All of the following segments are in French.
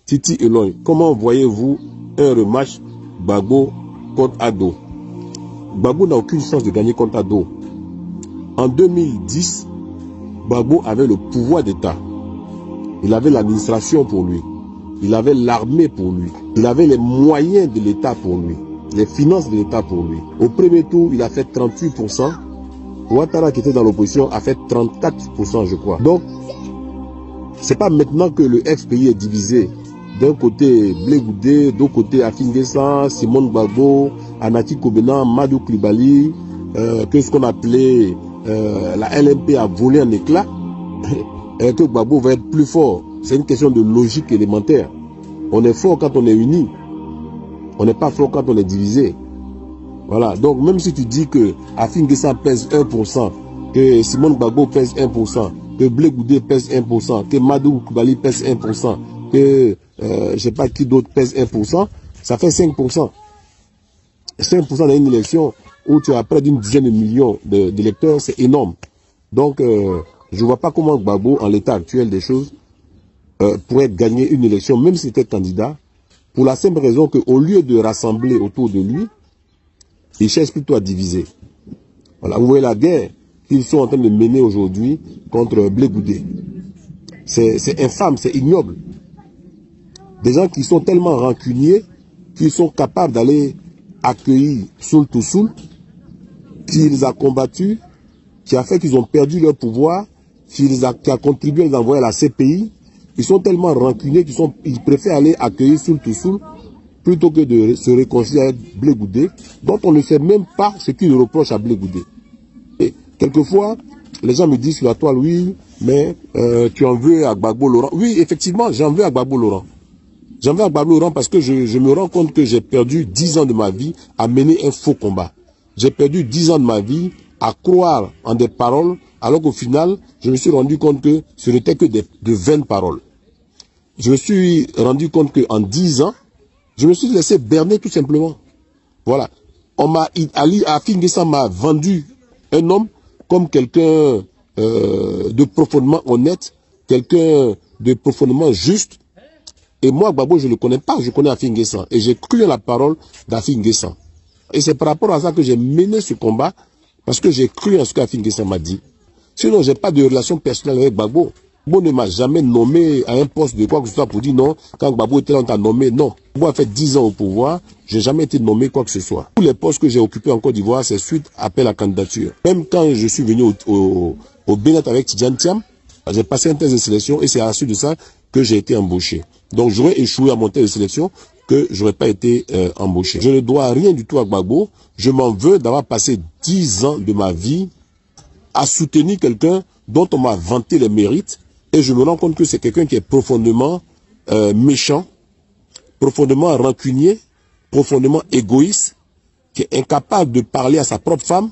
Titi Eloy, comment voyez-vous un rematch Gbagbo contre Ado? Gbagbo n'a aucune chance de gagner contre Ado. En 2010, Gbagbo avait le pouvoir d'État. Il avait l'administration pour lui. Il avait l'armée pour lui. Il avait les moyens de l'État pour lui. Les finances de l'État pour lui. Au premier tour, il a fait 38%. Ouattara, qui était dans l'opposition, a fait 34%, je crois. Donc, c'est pas maintenant que le FPI est divisé. D'un côté, Blé Goudé, d'autre côté, Afin Guessan, Simone Gbagbo, Anati Kobena, Madou Koulibaly, que ce qu'on appelait la LMP a volé en éclats, et que Gbagbo va être plus fort. C'est une question de logique élémentaire. On est fort quand on est uni. On n'est pas fort quand on est divisé. Voilà. Donc, même si tu dis que Afin Guessan pèse 1%, que Simone Gbagbo pèse 1%, que Blé Goudé pèse 1%, que Madou Koulibaly pèse 1%, que je ne sais pas qui d'autre pèse 1%, ça fait 5%. 5% dans une élection où tu as près d'une dizaine de millions d'électeurs, c'est énorme. Donc, je ne vois pas comment Gbagbo, en l'état actuel des choses, pourrait gagner une élection, même s'il était candidat, pour la simple raison qu'au lieu de rassembler autour de lui, il cherche plutôt à diviser. Voilà, vous voyez la guerre qu'ils sont en train de mener aujourd'hui contre Blé Goudé. C'est infâme, c'est ignoble. Des gens qui sont tellement rancuniers qu'ils sont capables d'aller accueillir Soul to Soul, qui les a combattus, qui a fait qu'ils ont perdu leur pouvoir, qui a contribué à les envoyer à la CPI. Ils sont tellement rancuniers qu'ils préfèrent aller accueillir Soul to Soul plutôt que de se réconcilier avec Blé Goudé, dont on ne sait même pas ce qu'il reproche à Blé Goudé. Et quelquefois, les gens me disent sur la toile, oui, mais tu en veux à Gbagbo Laurent. Oui, effectivement, j'en veux à Gbagbo Laurent. J'en veux à Gbagbo Laurent parce que je me rends compte que j'ai perdu 10 ans de ma vie à mener un faux combat. J'ai perdu 10 ans de ma vie à croire en des paroles, alors qu'au final, je me suis rendu compte que ce n'était que de vaines paroles. Je me suis rendu compte qu'en 10 ans, je me suis laissé berner tout simplement. Voilà. Afin Guessan m'a vendu un homme comme quelqu'un de profondément honnête, quelqu'un de profondément juste. Et moi, Gbagbo, je ne le connais pas, je connais Afin Guessan. Et j'ai cru à la parole d'Afin Guessan. Et c'est par rapport à ça que j'ai mené ce combat, parce que j'ai cru en ce qu'Afin Guessan m'a dit. Sinon, je n'ai pas de relation personnelle avec Gbagbo. Gbagbo ne m'a jamais nommé à un poste de quoi que ce soit pour dire non, quand Gbagbo était là, on t'a nommé, non. Gbagbo a fait 10 ans au pouvoir, je n'ai jamais été nommé quoi que ce soit. Tous les postes que j'ai occupés en Côte d'Ivoire, c'est suite à appel à candidature. Même quand je suis venu au Bénin avec Tidjane Thiam, j'ai passé un test de sélection et c'est à la suite de ça que j'ai été embauché. Donc j'aurais échoué à mon test de sélection que je n'aurais pas été embauché. Je ne dois rien du tout à Gbagbo. Je m'en veux d'avoir passé 10 ans de ma vie à soutenir quelqu'un dont on m'a vanté les mérites. Et je me rends compte que c'est quelqu'un qui est profondément méchant, profondément rancunier, profondément égoïste, qui est incapable de parler à sa propre femme,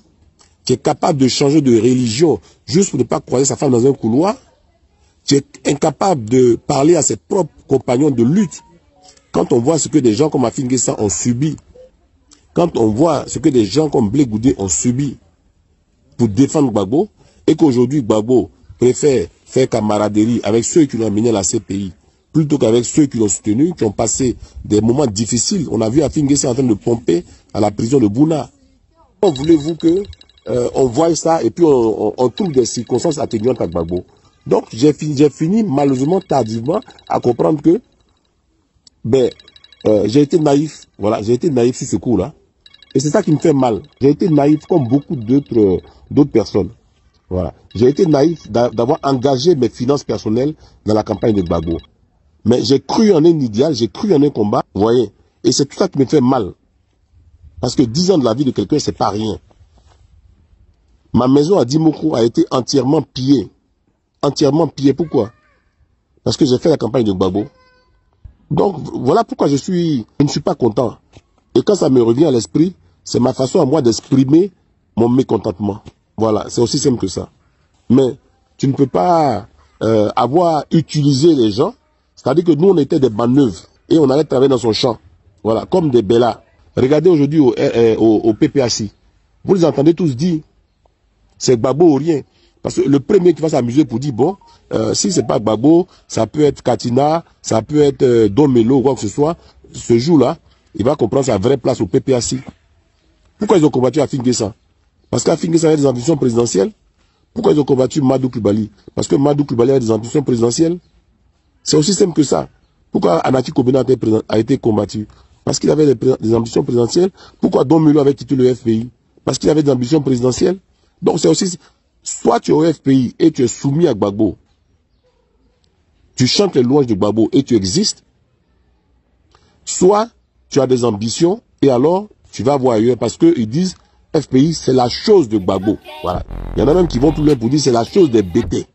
qui est capable de changer de religion juste pour ne pas croiser sa femme dans un couloir, qui est incapable de parler à ses propres compagnons de lutte. Quand on voit ce que des gens comme Afin Guessan ont subi, quand on voit ce que des gens comme Blé Goudé ont subi pour défendre Gbagbo, et qu'aujourd'hui Gbagbo préfère faire camaraderie avec ceux qui l'ont amené à la CPI, plutôt qu'avec ceux qui l'ont soutenu, qui ont passé des moments difficiles. On a vu Afin Guessan en train de pomper à la prison de Bouna. Comment voulez-vous que on voit ça et puis on trouve des circonstances atténuantes à Gbagbo? Donc j'ai fini malheureusement tardivement à comprendre que j'ai été naïf. Voilà, j'ai été naïf sur ce coup-là. Et c'est ça qui me fait mal. J'ai été naïf comme beaucoup d'autres personnes. Voilà. J'ai été naïf d'avoir engagé mes finances personnelles dans la campagne de Gbagbo. Mais j'ai cru en un idéal, j'ai cru en un combat, vous voyez. Et c'est tout ça qui me fait mal. Parce que 10 ans de la vie de quelqu'un, c'est pas rien. Ma maison à Dimoko a été entièrement pillée. Entièrement pillée. Pourquoi? Parce que j'ai fait la campagne de Gbagbo. Donc, voilà pourquoi je ne suis pas content. Et quand ça me revient à l'esprit, c'est ma façon à moi d'exprimer mon mécontentement. Voilà, c'est aussi simple que ça. Mais tu ne peux pas avoir utilisé les gens. C'est-à-dire que nous, on était des manœuvres et on allait travailler dans son champ. Voilà, comme des bellas. Regardez aujourd'hui au PPAC. Vous les entendez tous dire, c'est Gbagbo ou rien. Parce que le premier qui va s'amuser pour dire, bon, si c'est pas Gbagbo, ça peut être Katina, ça peut être Domelo ou quoi que ce soit, ce jour-là, il va comprendre sa vraie place au PPAC. Pourquoi ils ont combattu Afin Guessa? Parce qu'Afin Guessa avait des ambitions présidentielles. Pourquoi ils ont combattu Madou Coulibaly? Parce que Madou Coulibaly avait des ambitions présidentielles. C'est aussi simple que ça. Pourquoi Anaki Kobena a été combattu? Parce qu'il avait des ambitions présidentielles. Pourquoi Domelo avait quitté le FPI? Parce qu'il avait des ambitions présidentielles. Donc c'est aussi, soit tu es au FPI et tu es soumis à Gbagbo, tu chantes les louanges de Gbagbo et tu existes, soit tu as des ambitions et alors tu vas voir ailleurs parce qu'ils disent FPI c'est la chose de Gbagbo. Voilà. Il y en a même qui vont plus loin pour dire c'est la chose des bêtés.